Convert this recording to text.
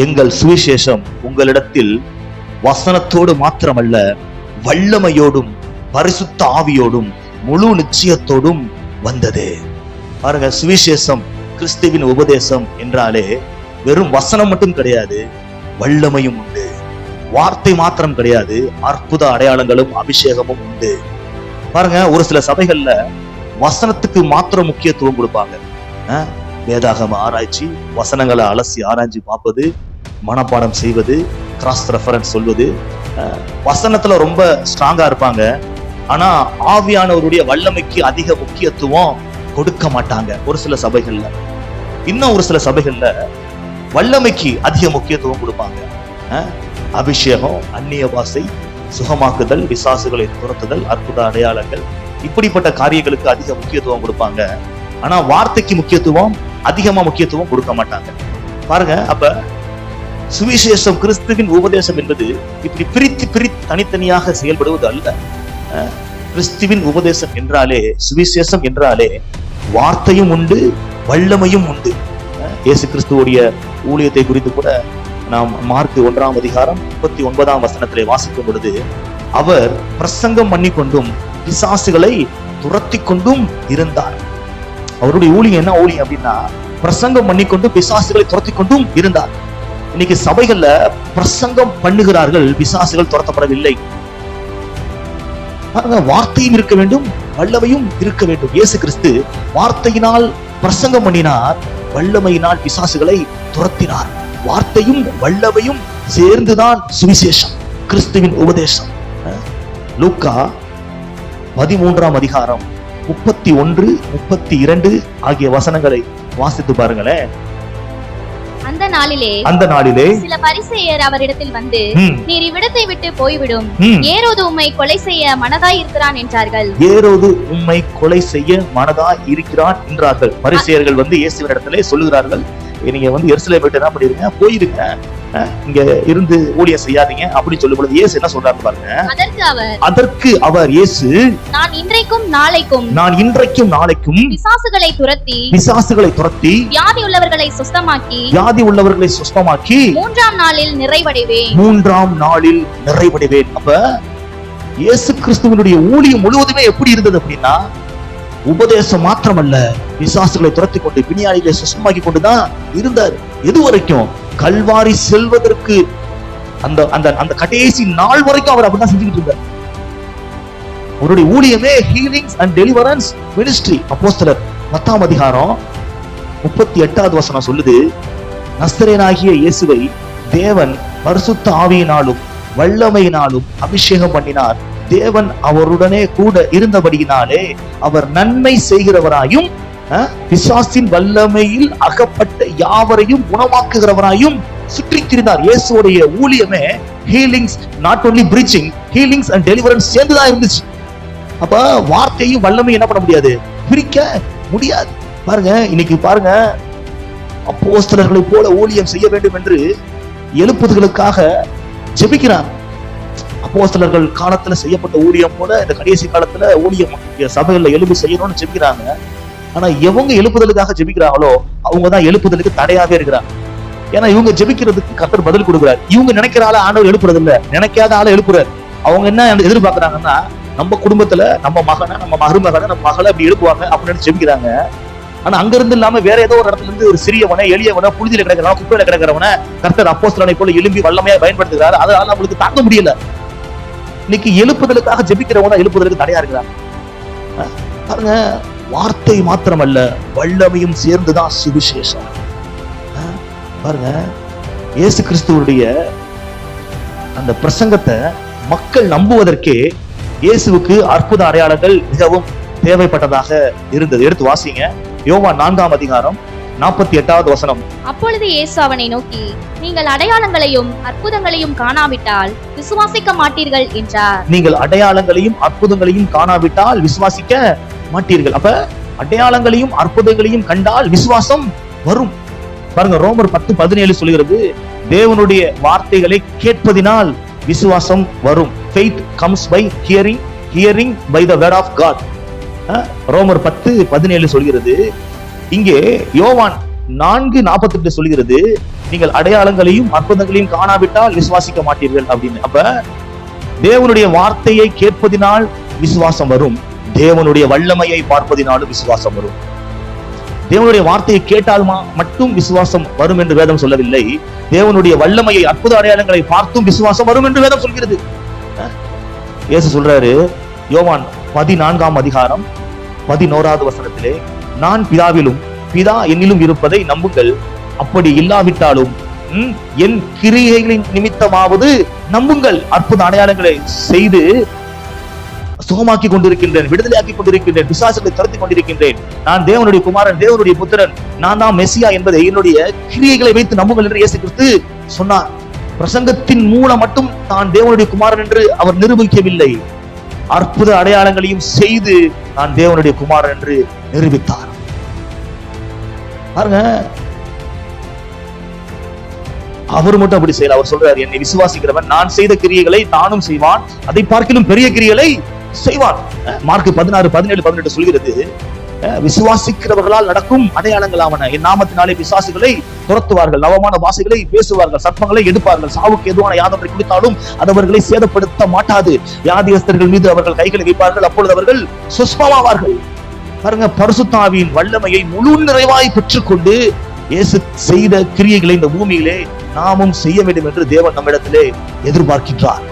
எங்கள் சுவிசேஷம் உங்களிடத்தில் வசனத்தோடு மாத்திரமல்ல, வல்லமையோடும் பரிசுத்த ஆவியோடும் முழு நிச்சயத்தோடும் வந்தது. பாருங்க, சுவிசேஷம் கிறிஸ்துவின் உபதேசம் என்றாலே வெறும் வசனம் மட்டும் கிடையாது, வல்லமையும் உண்டு. வார்த்தை மாத்திரம் கிடையாது, அற்புத அடையாளங்களும் அபிஷேகமும் உண்டு. பாருங்க, ஒரு சில சபைகள்ல வசனத்துக்கு மாத்திரம் முக்கியத்துவம் கொடுப்பாங்க. வேதாகம ஆராய்ச்சி, வசனங்களை அலசி ஆராய்ச்சி பார்ப்பது, மனப்பாடம் செய்வது, கிராஸ் ரெஃபரன்ஸ் சொல்வது, வசனத்துல ரொம்ப ஸ்ட்ராங்கா இருப்பாங்க. ஆனா ஆவியானவருடைய வல்லமைக்கு அதிக முக்கியத்துவம் கொடுக்க மாட்டாங்க ஒரு சில சபைகள்ல. இன்னும் ஒரு சில சபைகள்ல வல்லமைக்கு அதிக முக்கியத்துவம் கொடுப்பாங்க. அபிஷேகம், அந்நிய பாஷை, சுகமாக்குதல், பிசாசுகளை துரத்துதல், அற்புத அடையாளங்கள், இப்படிப்பட்ட காரியங்களுக்கு அதிக முக்கியத்துவம் கொடுப்பாங்க. ஆனா வார்த்தைக்கு அதிகமா முக்கியத்துவம் கொடுக்க மாட்டாங்க. பாருங்க, அப்ப சுவிசேஷம் கிறிஸ்துவின் உபதேசம் என்பது இப்படி பிரித்து தனித்தனியாக செயல்படுவது அல்ல. கிறிஸ்துவின் உபதேசம் என்றாலே, சுவிசேஷம் என்றாலே வார்த்தையும் உண்டு, வல்லமையும் உண்டு. இயேசு கிறிஸ்துவோடைய ஊழியத்தை குறித்து கூட நாம் மார்க் 1ஆம் அதிகாரம் 39ஆம் வசனத்திலே வாசிக்கும் பொழுது, அவர் பிரசங்கம் பண்ணி கொண்டும் பிசாசுகளை துரத்தி கொண்டும் இருந்தார். அவருடைய ஊழியம் என்ன ஊழியம் அப்படின்னா, பிரசங்கம் பண்ணி கொண்டு பிசாசுகளை துரத்தி கொண்டும் இருந்தார். இன்னைக்கு சபைகள்ல பிரசங்கம் பண்ணுகிறார்கள், பிசாசுகள் துரத்தப்படவில்லை. வார்த்தையும் இருக்க வேண்டும், வல்லமையும் இருக்க வேண்டும். இயேசு கிறிஸ்து வார்த்தையினால் பிரசங்கம் பண்ணினார், வல்லமையினால் பிசாசுகளை துரத்தினார். வார்த்தையும் வல்லமையும் சேர்ந்துதான் சுவிசேஷம், கிறிஸ்துவின் உபதேசம். லூக்கா 13ஆம் அதிகாரம் 31, 32 ஆகிய வசனங்களை வாசித்து பாருங்களேன். அந்த நாளிலே சில பரிசேயர் அவரிடத்தில் வந்து, நீர் இவ்விடத்தை விட்டு போய்விடும், ஏரோது உம்மை கொலை செய்ய மனதாய் இருக்கிறான் என்றார்கள். ஏரோது உம்மை கொலை செய்ய மனதாய் இருக்கிறான் என்றார்கள். பரிசேயர்கள் வந்து இயேசுவினிடத்திலே சொல்லுகிறார்கள், நீங்க வந்து எருசலேம் விட்டு என்ன பண்ணிருங்க, போயிருங்க, இங்க இருந்து ஊழியம் செய்யாதீங்க அப்படின்னு சொல்லும் பொழுது இயேசு என்ன சொல்றாரு பாருங்க. அதற்கு அவர் இயேசு, நான் இன்றைக்கும் நாளைக்கும் பிசாசுகளை துரத்தி வியாதி உள்ளவர்களை சுஸ்தமாக்கி 3ஆம் நாளில் நிறைவடைவேன். அப்ப இயேசு கிறிஸ்துவினுடைய ஊழியம் முழுவதுமே எப்படி இருந்தது அப்படின்னா, உபதேசம் மாத்திரமல்ல, பிசாசுகளை துரத்தி கொண்டு பிணியாளிகளை சுஸ்தமாக்கி கொண்டுதான் இருந்தார். எது வரைக்கும்? கல்வாரி செல்வதற்கு அந்த கடைசி நாள் வரைக்கும் அவர் அப்படிதான் செஞ்சுக்கிட்டு இருந்தார். அவருடைய ஊழியமே ஹீலிங்ஸ் அண்ட் டெலிவரன்ஸ் மினிஸ்ட்ரி. அப்போஸ்தலர் 10ஆம் அதிகாரம் 38வது வசனம் சொல்லுது, நசரேயனாகிய இயேசுவை தேவன் பரிசுத்த ஆவியினாலும் வல்லமையினாலும் அபிஷேகம் பண்ணினார். தேவன் அவருடனே கூட இருந்தபடியினாலே அவர் நன்மை செய்கிறவராயும் பிசாசின் வல்லமையில் அகப்பட்ட யாவரையும் குணமாக்குகிறவராயும் சுற்றி திரிந்தார். இயேசுடைய ஊழியமே healings, not only preaching, healings and deliverance சேர்ந்துதான் இருந்துச்சு. அப்ப வார்த்தையும் வல்லமையும் என்ன பண்ண முடியாது, பிரிக்க முடியாது. பாருங்க, இன்னைக்கு பாருங்க, அப்போஸ்தலர்களை போல ஊழியம் செய்ய வேண்டும் என்று எழுப்புதலுக்காக ஜெபிக்கிறாங்க. அப்போஸ்தலர்கள் காலத்துல செய்யப்பட்ட ஊழியம் போல இந்த கடைசி காலத்துல ஊழியம் சபைகள்ல எழுப்பி செய்யணும்னு ஜெபிக்கிறாங்க. ஆனா எவங்க எழுப்புதலுக்காக ஜெபிக்கிறாங்களோ அவங்கதான் எழுப்புதலுக்கு தடையாவே இருக்கிறாங்க. ஏன்னா இவங்க ஜெபிக்கிறதுக்கு கர்த்தர் பதில் கொடுக்குறாரு. இவங்க நினைக்கிற ஆள ஆண்டவர் எழுப்புறது இல்ல, நினைக்காத ஆளை எழுப்புறாரு. அவங்க என்ன எதிர்பார்க்கறாங்கன்னா, நம்ம குடும்பத்துல நம்ம மகனை, நம்ம மருமகனை, நம்ம மகளை அப்படி எழுப்புவாங்க அப்படின்னு ஜெபிக்கிறாங்க. ஆனா அங்க இருந்து இல்லாம வேற ஏதோ ஒரு இடத்துல இருந்து ஒரு சிறியவனை, எளியவனை, புழுதியில கிடக்கிறவன, குப்பையில கிடக்கிறவன கர்த்தர் அப்போஸ்தலனை போல எழும்பி வல்லமையா பயன்படுத்துகிறாரு. அதனால அவங்களுக்கு தாங்க முடியல. இன்னைக்கு எழுப்புதலுக்காக ஜெபிக்கிறவங்க எழுப்புதலுக்கு தடையா இருக்கிறாங்க. பாருங்க, வார்த்தை மாத்திரமல்ல, வல்லமையும் சேர்ந்துதான் சுவிசேஷம். பாருங்க, இயேசு கிறிஸ்துவுடைய அந்த பிரசங்கத்தை மக்கள் நம்புவதற்கே இயேசுவுக்கு அற்புத அடையாளங்கள் மிகவும் தேவைப்பட்டதாக இருந்தது. எடுத்து வாசிங்க, யோவான் 4ஆம் அதிகாரம் 48வது வசனம். அப்பொழுது இயேசு அவனை நோக்கி, நீங்கள் அடையாளங்களையும் அற்புதங்களையும் காணாவிட்டால் விசுவாசிக்க மாட்டீர்கள் என்றார். நீங்கள் அடையாளங்களையும் அற்புதங்களையும் காணாவிட்டால் விசுவாசிக்க மாட்டீர்கள். அப்ப அடையாளங்களையும் அற்புதங்களையும் கண்டால் விசுவாசம் வரும். பாருங்க, ரோமர் 10:17 சொல்கிறது, தேவனுடைய வார்த்தைகளை கேட்பதினால் விசுவாசம் வரும். Faith comes by hearing, hearing by the word of God. ரோமர் 10:17 சொல்கிறது. இங்கே யோவான் 4:48 சொல்கிறது, நீங்கள் அடையாளங்களையும் அற்புதங்களையும் காணாவிட்டால் விசுவாசிக்க மாட்டீர்கள் அப்படின்னு. அப்ப தேவனுடைய வார்த்தையை கேட்பதினால் விசுவாசம் வரும், தேவனுடைய வல்லமையை பார்ப்பதினாலும் விசுவாசம் வரும். தேவனுடைய வார்த்தையை கேட்டால் மட்டும் விசுவாசம் வரும் என்று வேதம் சொல்லவில்லை, தேவனுடைய வல்லமையை அற்புத அடையாளங்களை பார்த்தும் விசுவாசம் வரும் என்று வேதம் சொல்கிறது. இயேசு சொல்றாரு யோவான் 14ஆம் அதிகாரம் 11வது வசனத்திலே, நான் பிதாவிலும் பிதா என்னிலும் இருப்பதை நம்புங்கள், அப்படி இல்லாவிட்டாலும் என் கிரியைகளின் நிமித்தமாவது நம்புங்கள். அற்புத அடையாளங்களை செய்து சுகமாக்கி கொண்டிருக்கின்றேன், விடுதலையாக்கி கொண்டிருக்கின்றேன், பிசாசுகளை துரத்தி கொண்டிருக்கின்றேன், நான் தேவனுடைய குமாரன், தேவனுடைய புத்திரன், நான் தான் மெசியா என்பதை என்னுடைய கிரியைகளை வைத்து நம்புங்கள் என்று இயேசு கிறிஸ்து சொன்னார். பிரசங்கத்தின் மூலம் மட்டும் தான் தேவனுடைய குமாரன் என்று அவர் நிரூபிக்கவில்லை, அற்புத அடையாளங்களையும் செய்து நான் தேவனுடைய குமாரன் என்று நிரூபித்தார். பாருங்க, அவர் மட்டும் அப்படி செய்யல. அவர் சொல்றாரு, என்னை விசுவாசிக்கிறவன் நான் செய்த கிரியைகளை தானும் செய்வான், அதை பார்க்கிலும் பெரிய கிரியைகளை செய்வான். மார்க் 16, 17, 18 சொல்கிறது, விசுவாசிக்கிறவர்களால் நடக்கும் அடையாளங்களாவன, என் நாமத்தினாலே பிசாசுகளை துரத்துவார்கள், நவமான வாசைகளை பேசுவார்கள், சர்ப்பங்களை எடுப்பார்கள், சாவுக்கு எதுவான யாதொன்றை குடித்தாலும் அது அவர்களை சேதப்படுத்த மாட்டாது, வியாதியஸ்தர்கள் மீது அவர்கள் கைகளை வைப்பார்கள், அப்பொழுது அவர்கள் சுஸ்மமாவார்கள். பாருங்க, பரிசுத்த ஆவியின் வல்லமையை முழு நிறைவாய் பெற்றுக்கொண்டு இயேசு செய்த கிரியைகளை இந்த பூமியிலே நாமும் செய்ய வேண்டும் என்று தேவன் நம்மிடத்திலே எதிர்பார்க்கின்றார்.